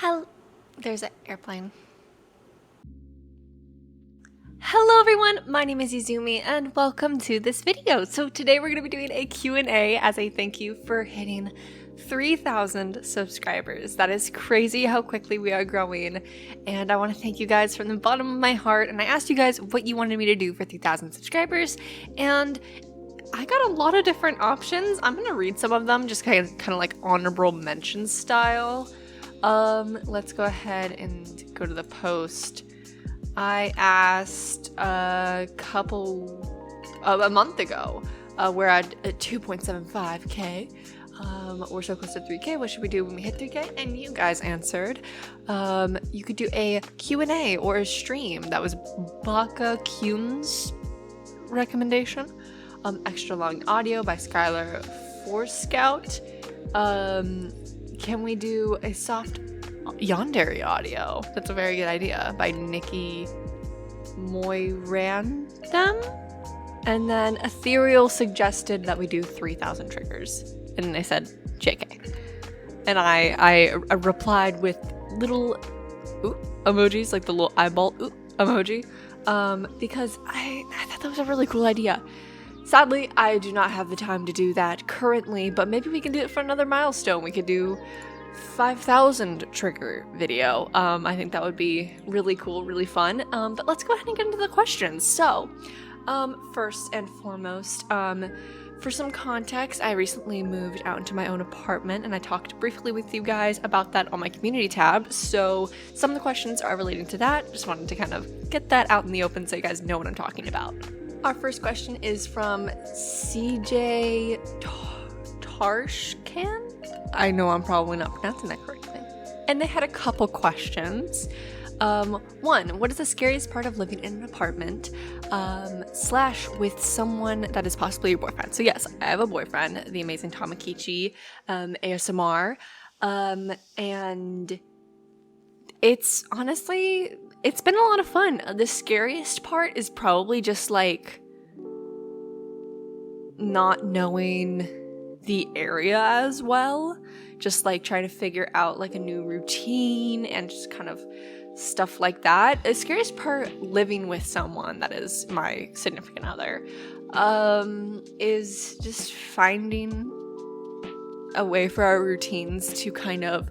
Hell, there's an airplane. Hello everyone, my name is Izumi and welcome to this video. So today we're going to be doing a Q&A as a thank you for hitting 3,000 subscribers. That is crazy how quickly we are growing, and I want to thank you guys from the bottom of my heart. And I asked you guys what you wanted me to do for 3,000 subscribers, and I got a lot of different options. I'm going to read some of them just kind of like honorable mention style. Let's go ahead and go to the post. I asked a month ago. We're at 2.75k. We're so close to 3k. What should we do when we hit 3k? And you guys answered. You could do a Q&A or a stream. That was Baka Kuhn's recommendation. Extra long audio by Skylar Force Scout. Can we do a soft yandere audio? That's a very good idea, by Nikki Moyrandom. And then Ethereal suggested that we do 3,000 triggers, and I said JK. And I replied with little emojis, like the little eyeball emoji, because I thought that was a really cool idea. Sadly, I do not have the time to do that currently, but maybe we can do it for another milestone. We could do 5,000 trigger video. I think that would be really cool, really fun. But let's go ahead and get into the questions. So, first and foremost, for some context, I recently moved out into my own apartment, and I talked briefly with you guys about that on my community tab. So some of the questions are relating to that. Just wanted to kind of get that out in the open so you guys know what I'm talking about. Our first question is from CJ Tarshkan. I know I'm probably not pronouncing that correctly. And they had a couple questions. One, what is the scariest part of living in an apartment / with someone that is possibly your boyfriend? So yes, I have a boyfriend, the amazing Tamakichi ASMR. And it's honestly, it's been a lot of fun. The scariest part is probably just like not knowing the area as well. Just like trying to figure out like a new routine and just kind of stuff like that. The scariest part living with someone that is my significant other is just finding a way for our routines to kind of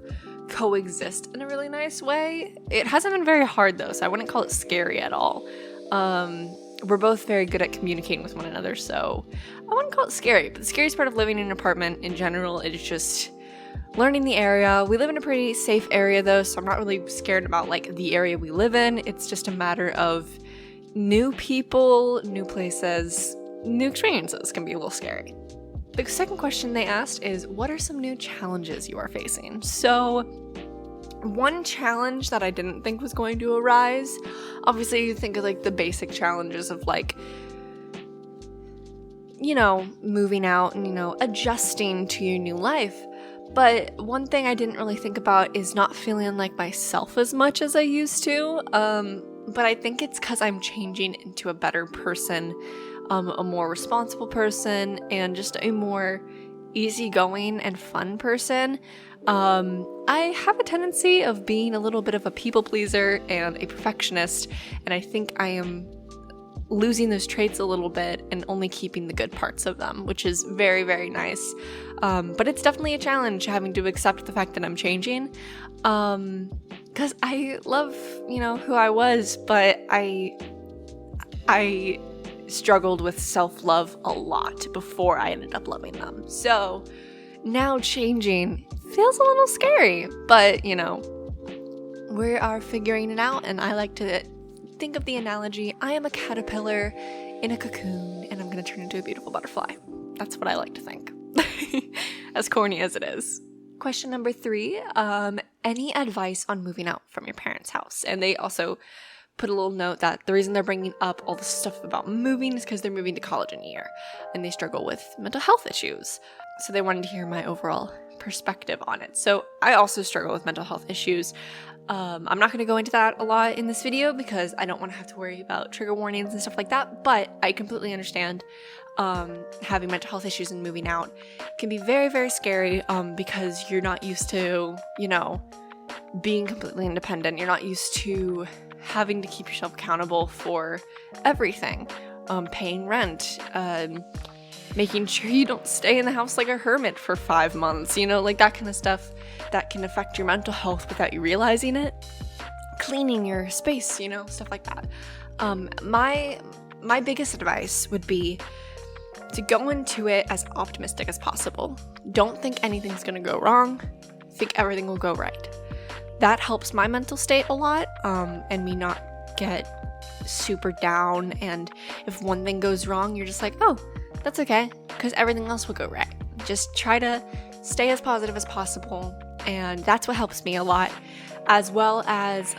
coexist in a really nice way. It hasn't been very hard though, so I wouldn't call it scary at all. We're both very good at communicating with one another, so I wouldn't call it scary. But the scariest part of living in an apartment in general is just learning the area. We live in a pretty safe area though, so I'm not really scared about like the area we live in. It's just a matter of new people, new places, new experiences can be a little scary. The second question they asked is, what are some new challenges you are facing? So one challenge that I didn't think was going to arise, obviously you think of like the basic challenges of like, you know, moving out and, you know, adjusting to your new life. But one thing I didn't really think about is not feeling like myself as much as I used to. But I think it's because I'm changing into a better person, a more responsible person, and just a more easygoing and fun person. I have a tendency of being a little bit of a people pleaser and a perfectionist, and I think I am losing those traits a little bit and only keeping the good parts of them, which is very, very nice. But it's definitely a challenge having to accept the fact that I'm changing. Because I love, you know, who I was, but I struggled with self-love a lot before I ended up loving them. So now changing feels a little scary, but you know, we are figuring it out, and I like to think of the analogy, I am a caterpillar in a cocoon and I'm going to turn into a beautiful butterfly. That's what I like to think. As corny as it is. Question number 3, any advice on moving out from your parents' house? And they also put a little note that the reason they're bringing up all the stuff about moving is because they're moving to college in a year and they struggle with mental health issues. So they wanted to hear my overall perspective on it. So I also struggle with mental health issues. I'm not going to go into that a lot in this video because I don't want to have to worry about trigger warnings and stuff like that, but I completely understand having mental health issues and moving out can be very, very scary because you're not used to, you know, being completely independent. You're not used to having to keep yourself accountable for everything. Paying rent, making sure you don't stay in the house like a hermit for 5 months, like that kind of stuff that can affect your mental health without you realizing it. Cleaning your space, stuff like that. My biggest advice would be to go into it as optimistic as possible. Don't think anything's gonna go wrong. Think everything will go right. That helps my mental state a lot, and me not get super down, and if one thing goes wrong, you're just like, oh, that's okay, because everything else will go right. Just try to stay as positive as possible, and that's what helps me a lot. As well as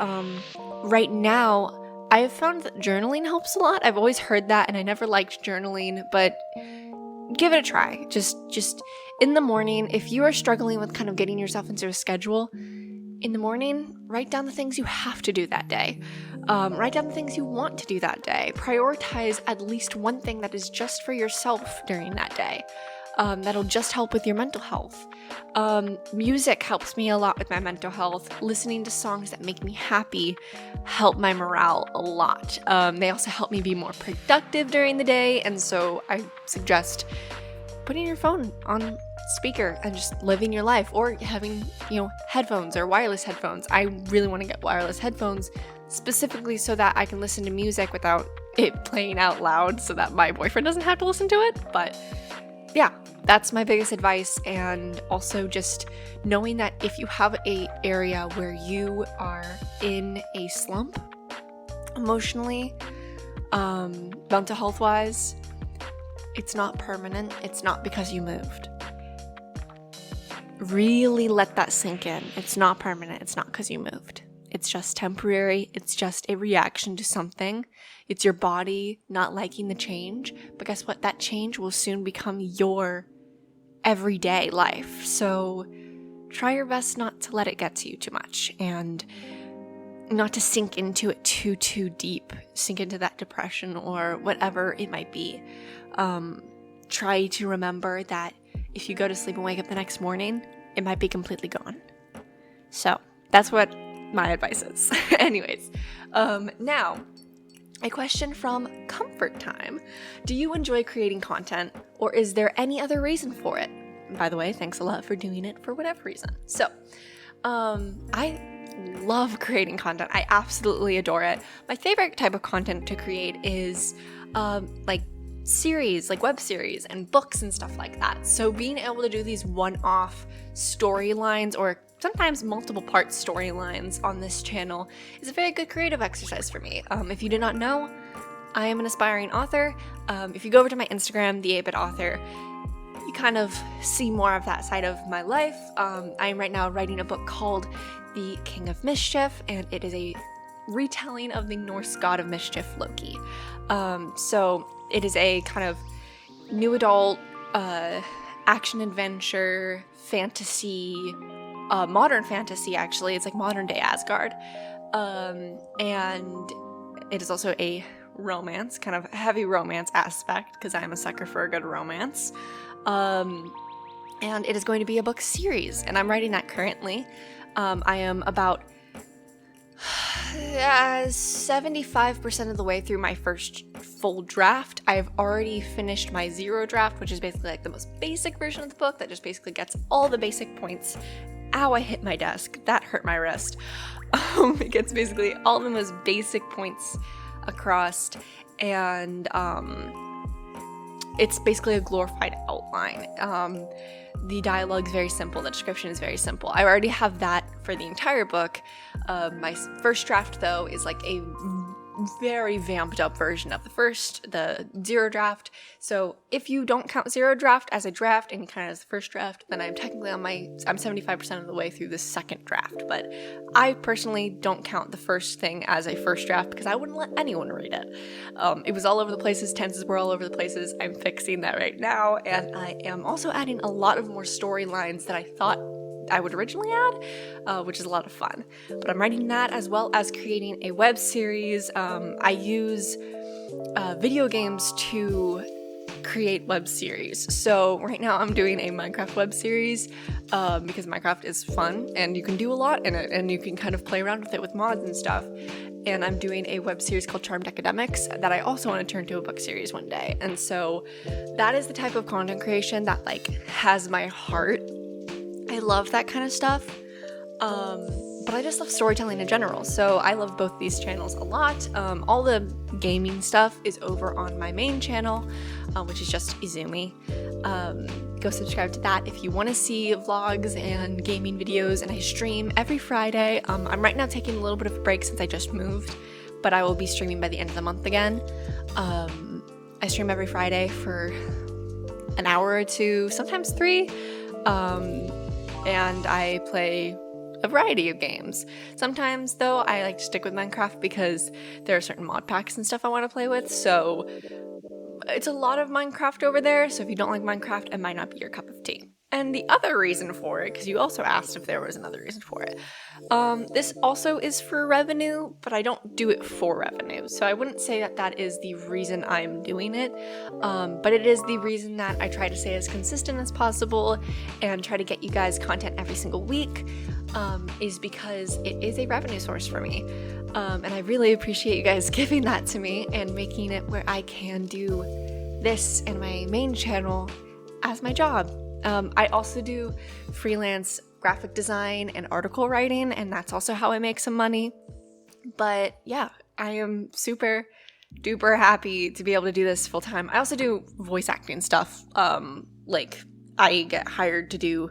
right now, I have found that journaling helps a lot. I've always heard that, and I never liked journaling, but give it a try. Just in the morning, if you are struggling with kind of getting yourself into a schedule, in the morning, write down the things you have to do that day. Write down the things you want to do that day. Prioritize at least one thing that is just for yourself during that day. That'll just help with your mental health. Music helps me a lot with my mental health. Listening to songs that make me happy help my morale a lot. They also help me be more productive during the day, and so I suggest putting your phone on speaker and just living your life, or having, headphones or wireless headphones. I really want to get wireless headphones specifically so that I can listen to music without it playing out loud so that my boyfriend doesn't have to listen to it. But yeah, that's my biggest advice. And also just knowing that if you have a area where you are in a slump emotionally, mental health wise, it's not permanent. It's not because you moved. Really let that sink in. It's not permanent. It's not because you moved. It's just temporary. It's just a reaction to something. It's your body not liking the change. But guess what? That change will soon become your everyday life. So try your best not to let it get to you too much, and not to sink into it too deep. Sink into that depression or whatever it might be. Try to remember that if you go to sleep and wake up the next morning, it might be completely gone. So that's what my advice is. Anyways, now a question from Comfort Time. Do you enjoy creating content, or is there any other reason for it? By the way, thanks a lot for doing it for whatever reason. So, I love creating content. I absolutely adore it. My favorite type of content to create is like series, like web series and books and stuff like that. So being able to do these one-off storylines, or sometimes multiple part storylines on this channel, is a very good creative exercise for me. If you did not know, I am an aspiring author. If you go over to my Instagram, the 8-Bit Author, you kind of see more of that side of my life. I am right now writing a book called The King of Mischief, and it is a retelling of the Norse god of mischief, Loki. So it is a kind of new adult action adventure fantasy, modern fantasy actually. It's like modern day Asgard, and it is also a romance, kind of heavy romance aspect, because I am a sucker for a good romance. And it is going to be a book series, and I'm writing that currently. I am about 75% of the way through my first full draft. I've already finished my zero draft, which is basically like the most basic version of the book that just basically gets all the basic points. Ow, I hit my desk. That hurt my wrist. It gets basically all the most basic points across, and it's basically a glorified outline. The dialogue is very simple. The description is very simple. I already have that for the entire book. My first draft, though, is like a very vamped up version of the zero draft. So if you don't count zero draft as a draft and you count it as the first draft, then I'm technically I'm 75% of the way through the second draft. But I personally don't count the first thing as a first draft because I wouldn't let anyone read it. It was all over the places. Tenses were all over the places. I'm fixing that right now, and I am also adding a lot of more storylines that I thought I would originally add, which is a lot of fun. But I'm writing that as well as creating a web series. I use video games to create web series. So right now I'm doing a Minecraft web series because Minecraft is fun and you can do a lot in it and you can kind of play around with it with mods and stuff. And I'm doing a web series called Charmed Academics that I also want to turn to a book series one day. And so that is the type of content creation that like has my heart. I love that kind of stuff. But I just love storytelling in general, so I love both these channels a lot. All the gaming stuff is over on my main channel, which is just Izumi. Go subscribe to that if you want to see vlogs and gaming videos, and I stream every Friday. I'm right now taking a little bit of a break since I just moved, but I will be streaming by the end of the month again. I stream every Friday for an hour or two, sometimes 3, and I play a variety of games. Sometimes, though, I like to stick with Minecraft because there are certain mod packs and stuff I want to play with, so it's a lot of Minecraft over there, so if you don't like Minecraft, it might not be your cup of tea. And the other reason for it, because you also asked if there was another reason for it, this also is for revenue, but I don't do it for revenue, so I wouldn't say that that is the reason I'm doing it, but it is the reason that I try to stay as consistent as possible and try to get you guys content every single week, is because it is a revenue source for me, and I really appreciate you guys giving that to me and making it where I can do this and my main channel as my job. I also do freelance graphic design and article writing, and that's also how I make some money. But yeah, I am super duper happy to be able to do this full time. I also do voice acting stuff. Like I get hired to do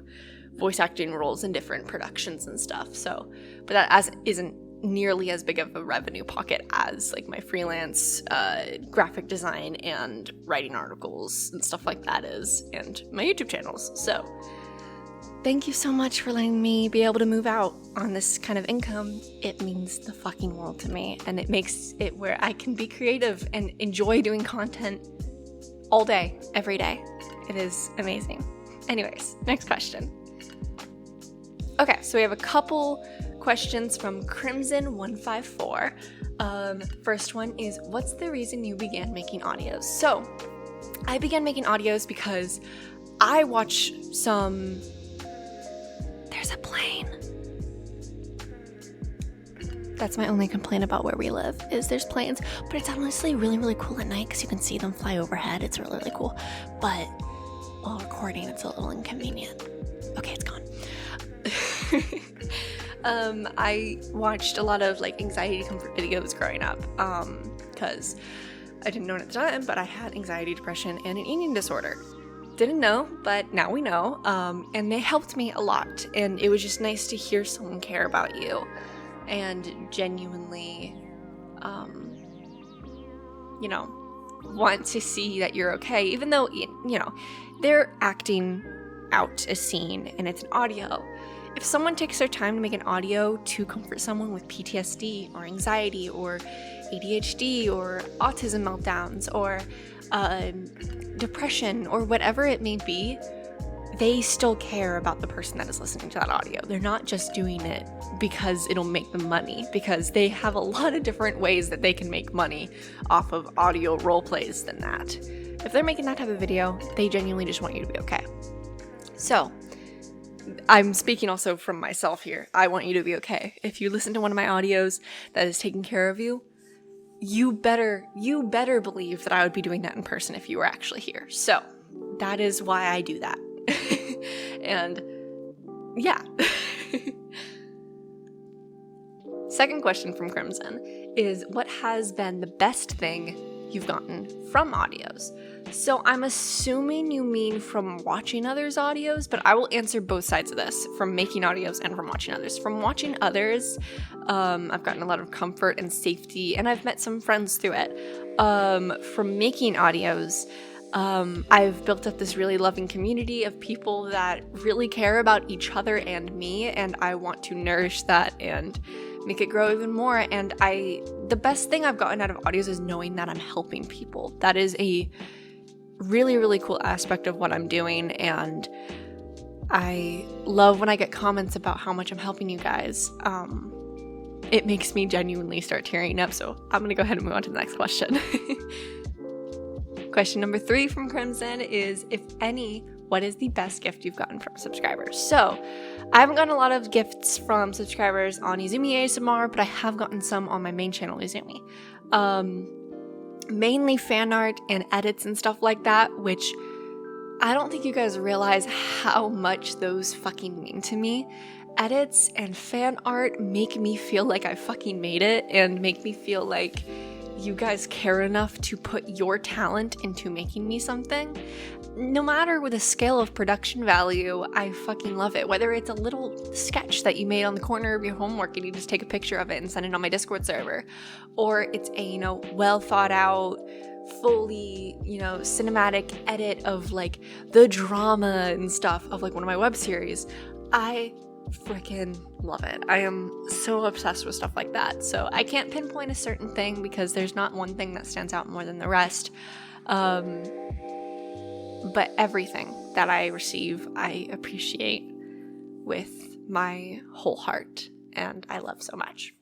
voice acting roles in different productions and stuff. So, but that isn't nearly as big of a revenue pocket as like my freelance graphic design and writing articles and stuff like that is, and my YouTube channels. So thank you so much for letting me be able to move out on this kind of income. It means the fucking world to me, and it makes it where I can be creative and enjoy doing content all day, every day. It is amazing. Anyways, next question. Okay, so we have a couple questions from Crimson154. First one is, what's the reason you began making audios? So, I began making audios because I watch some... There's a plane. That's my only complaint about where we live, is there's planes. But it's honestly really, really cool at night because you can see them fly overhead. It's really, really cool. But while recording, it's a little inconvenient. Okay, it's gone. I watched a lot of like anxiety comfort videos growing up, because I didn't know it at the time, but I had anxiety, depression, and an eating disorder. Didn't know, but now we know, and they helped me a lot, and it was just nice to hear someone care about you, and genuinely, you know, want to see that you're okay, even though, you know, they're acting out a scene, and it's an audio. If someone takes their time to make an audio to comfort someone with PTSD or anxiety or ADHD or autism meltdowns or depression or whatever it may be, they still care about the person that is listening to that audio. They're not just doing it because it'll make them money, because they have a lot of different ways that they can make money off of audio role plays than that. If they're making that type of video, they genuinely just want you to be okay. So, I'm speaking also from myself here. I want you to be okay. If you listen to one of my audios that is taking care of you, you better believe that I would be doing that in person if you were actually here. So that is why I do that. And yeah. Second question from Crimson is, what has been the best thing you've gotten from audios? So I'm assuming you mean from watching others' audios, but I will answer both sides of this, from making audios and from watching others. From watching others, I've gotten a lot of comfort and safety, and I've met some friends through it. From making audios, I've built up this really loving community of people that really care about each other and me, and I want to nourish that and make it grow even more. And the best thing I've gotten out of audios is knowing that I'm helping people. That is a really, really cool aspect of what I'm doing, and I love when I get comments about how much I'm helping you guys. It makes me genuinely start tearing up, so I'm gonna go ahead and move on to the next question. Question number 3 from Crimson is, if any, what is the best gift you've gotten from subscribers? So I haven't gotten a lot of gifts from subscribers on Izumi ASMR, but I have gotten some on my main channel, Izumi. Mainly fan art and edits and stuff like that, which I don't think you guys realize how much those fucking mean to me. Edits and fan art make me feel like I fucking made it and make me feel like you guys care enough to put your talent into making me something. No matter with the scale of production value, I fucking love it. Whether it's a little sketch that you made on the corner of your homework and you just take a picture of it and send it on my Discord server, or it's a, well thought out, fully, cinematic edit of like the drama and stuff of like one of my web series. I freaking love it. I am so obsessed with stuff like that. So I can't pinpoint a certain thing because there's not one thing that stands out more than the rest. But everything that I receive, I appreciate with my whole heart, and I love so much.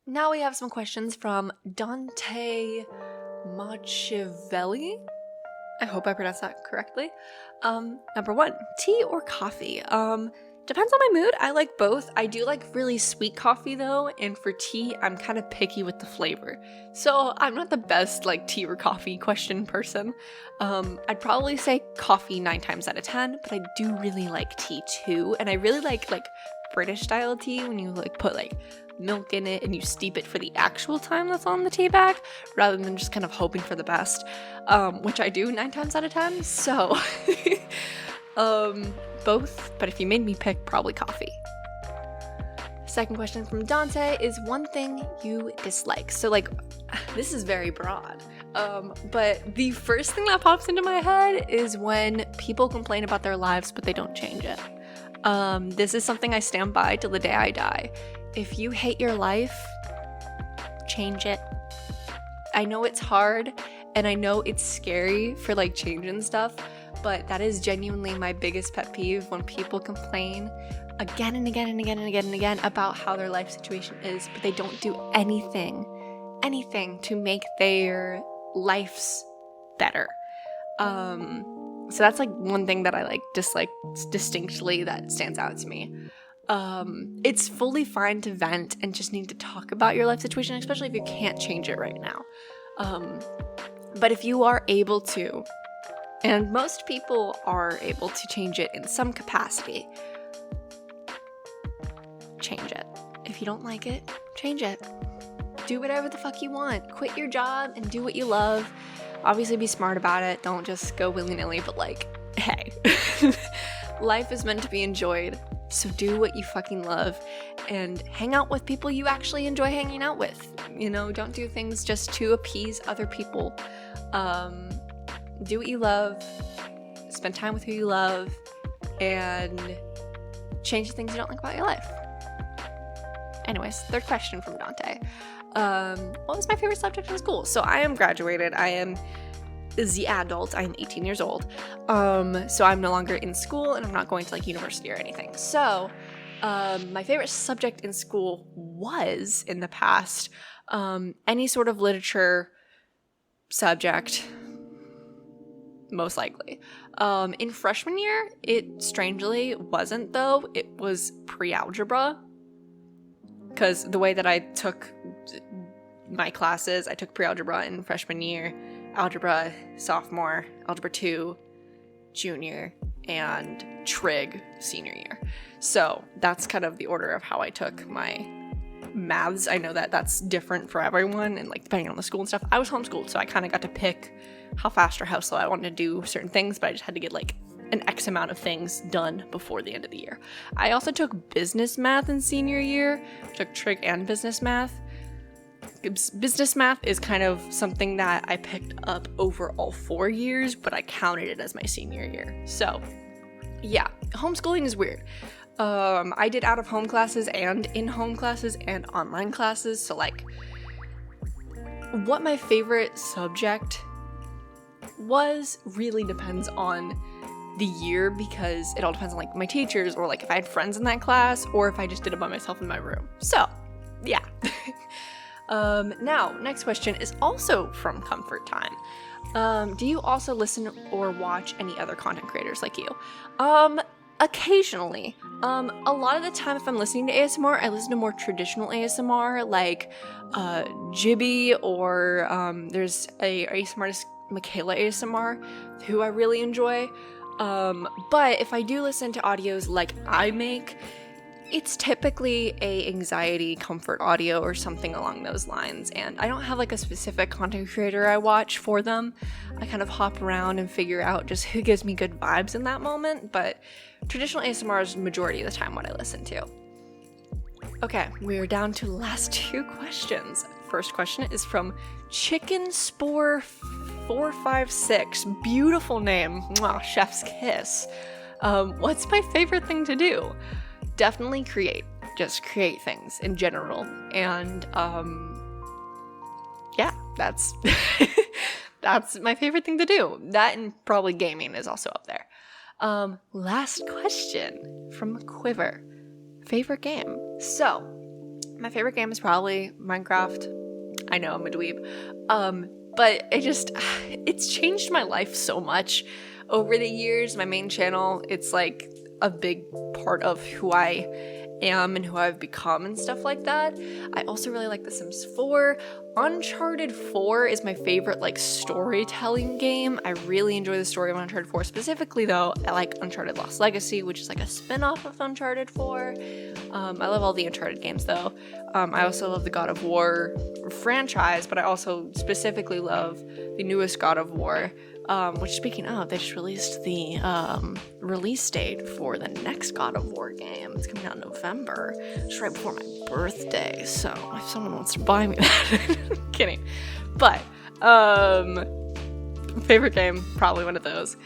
Now we have some questions from Dante Machiavelli. I hope I pronounced that correctly. Number 1, tea or coffee? Depends on my mood. I like both. I do like really sweet coffee though, and for tea, I'm kind of picky with the flavor. So I'm not the best like tea or coffee question person. I'd probably say coffee 9 times out of 10, but I do really like tea too, and I really like British style tea when you like put like milk in it and you steep it for the actual time that's on the tea bag rather than just kind of hoping for the best, which I do 9 times out of 10. So both, but if you made me pick, probably coffee. Second question from Dante is, one thing you dislike. So like, this is very broad, but the first thing that pops into my head is when people complain about their lives but they don't change it. This is something I stand by till the day I die. If you hate your life, change it. I know it's hard and I know it's scary for like changing stuff, but that is genuinely my biggest pet peeve, when people complain again and again and again and again and again about how their life situation is, but they don't do anything to make their lives better. So that's like one thing that I like dislike distinctly that stands out to me. It's fully fine to vent and just need to talk about your life situation, especially if you can't change it right now. But if you are able to, and most people are able to change it in some capacity, change it. If you don't like it, change it. Do whatever the fuck you want. Quit your job and do what you love. Obviously be smart about it. Don't just go willy-nilly, but like, hey. Life is meant to be enjoyed. So do what you fucking love and hang out with people you actually enjoy hanging out with. Don't do things just to appease other people. Do what you love, spend time with who you love, and change the things you don't like about your life. Anyways, third question from Dante. What was my favorite subject in school? So I am graduated. I am the adult. I am 18 years old. So I'm no longer in school and I'm not going to like university or anything. So my favorite subject in school was, in the past, any sort of literature subject, most likely. In freshman year, it strangely wasn't though. It was pre-algebra. Because the way that I took my classes, I took pre-algebra in freshman year, algebra sophomore, algebra 2 junior, and trig senior year. So that's kind of the order of how I took my maths. I know that that's different for everyone and like depending on the school and stuff. I was homeschooled, so I kind of got to pick how fast or how slow I wanted to do certain things, but I just had to get like an X amount of things done before the end of the year. I also took business math in senior year, took trig and business math. Business math is kind of something that I picked up over all 4 years, but I counted it as my senior year. So yeah, homeschooling is weird. I did out of home classes and in-home classes and online classes. So like what my favorite subject was really depends on the year, because it all depends on like my teachers or like if I had friends in that class or if I just did it by myself in my room. So yeah. Now, next question is also from Comfort Time. Do you also listen or watch any other content creators like you? Occasionally. A lot of the time if I'm listening to ASMR, I listen to more traditional ASMR, like Jibby, or there's a ASMR artist, Michaela ASMR, who I really enjoy. But if I do listen to audios like I make, it's typically a anxiety comfort audio or something along those lines, and I don't have like a specific content creator I watch for them. I kind of hop around and figure out just who gives me good vibes in that moment, but traditional ASMR is majority of the time what I listen to. Okay, we're down to the last 2 questions. First question is from Chicken Spore 456. Beautiful name. Mwah, chef's kiss. What's my favorite thing to do? Definitely create. Just create things in general. And yeah, that's that's my favorite thing to do. That and probably gaming is also up there. Last question from Quiver. Favorite game? So, my favorite game is probably Minecraft. I know I'm a dweeb. But it's changed my life so much over the years. My main channel, it's like a big part of who I am and who I've become and stuff like that. I also really like The Sims 4. Uncharted 4 is my favorite like storytelling game. I really enjoy the story of Uncharted 4. Specifically though, I like Uncharted Lost Legacy, which is like a spin-off of Uncharted 4. I love all the Uncharted games though. I also love the God of War franchise, but I also specifically love the newest God of War. Which, speaking of, they just released the release date for the next God of War game. It's coming out in November. It's right before my birthday, so if someone wants to buy me that, kidding. But favorite game, probably one of those.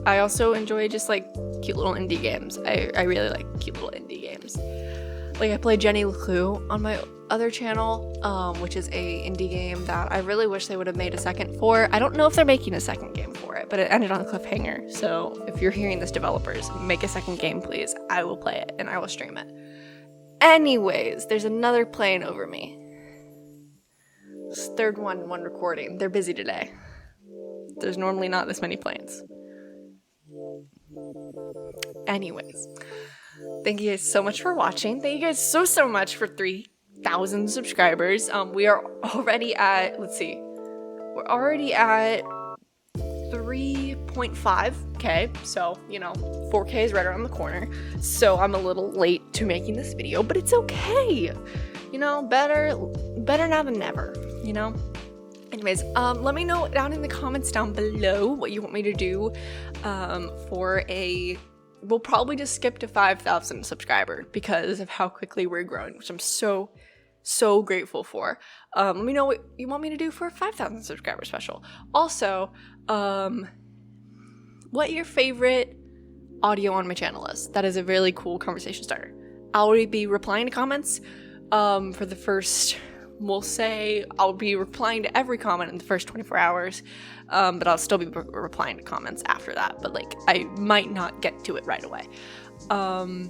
I also enjoy just like cute little indie games. I really like cute little indie games. Like I play Jenny LeClue on my other channel, which is a indie game that I really wish they would have made a second for. I don't know if they're making a second game for it, but it ended on a cliffhanger. So if you're hearing this, developers, make a second game, please. I will play it and I will stream it. Anyways, there's another plane over me. This third one recording. They're busy today. There's normally not this many planes. Anyways, thank you guys so much for watching. Thank you guys so much for 3,000 subscribers. We are already at, we're already at 3.5k, so, 4k is right around the corner. So I'm a little late to making this video, but it's okay. Better now than never, Anyways, let me know down in the comments down below what you want me to do we'll probably just skip to 5,000 subscribers because of how quickly we're growing, which I'm so grateful for. Let me know what you want me to do for a 5,000 subscriber special. Also, what your favorite audio on my channel is. That is a really cool conversation starter. I'll be replying to comments for the first... We'll say I'll be replying to every comment in the first 24 hours, but I'll still be replying to comments after that, but I might not get to it right away. And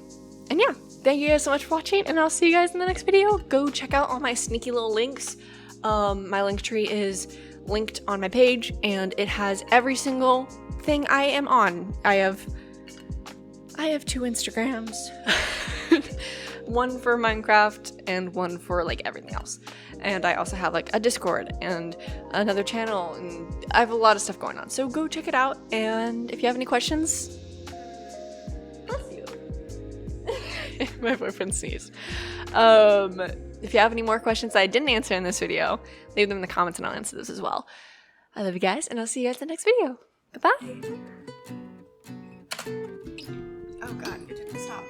yeah, thank you guys so much for watching, and I'll see you guys in the next video. Go check out all my sneaky little links. My link tree is linked on my page, and it has every single thing I am on. I have 2 Instagrams. One for Minecraft and one for everything else. And I also have a Discord and another channel, and I have a lot of stuff going on. So go check it out, and if you have any questions, bless you. My boyfriend sneezed. If you have any more questions that I didn't answer in this video, leave them in the comments and I'll answer those as well. I love you guys, and I'll see you guys in the next video. Bye-bye. Oh god, it didn't stop.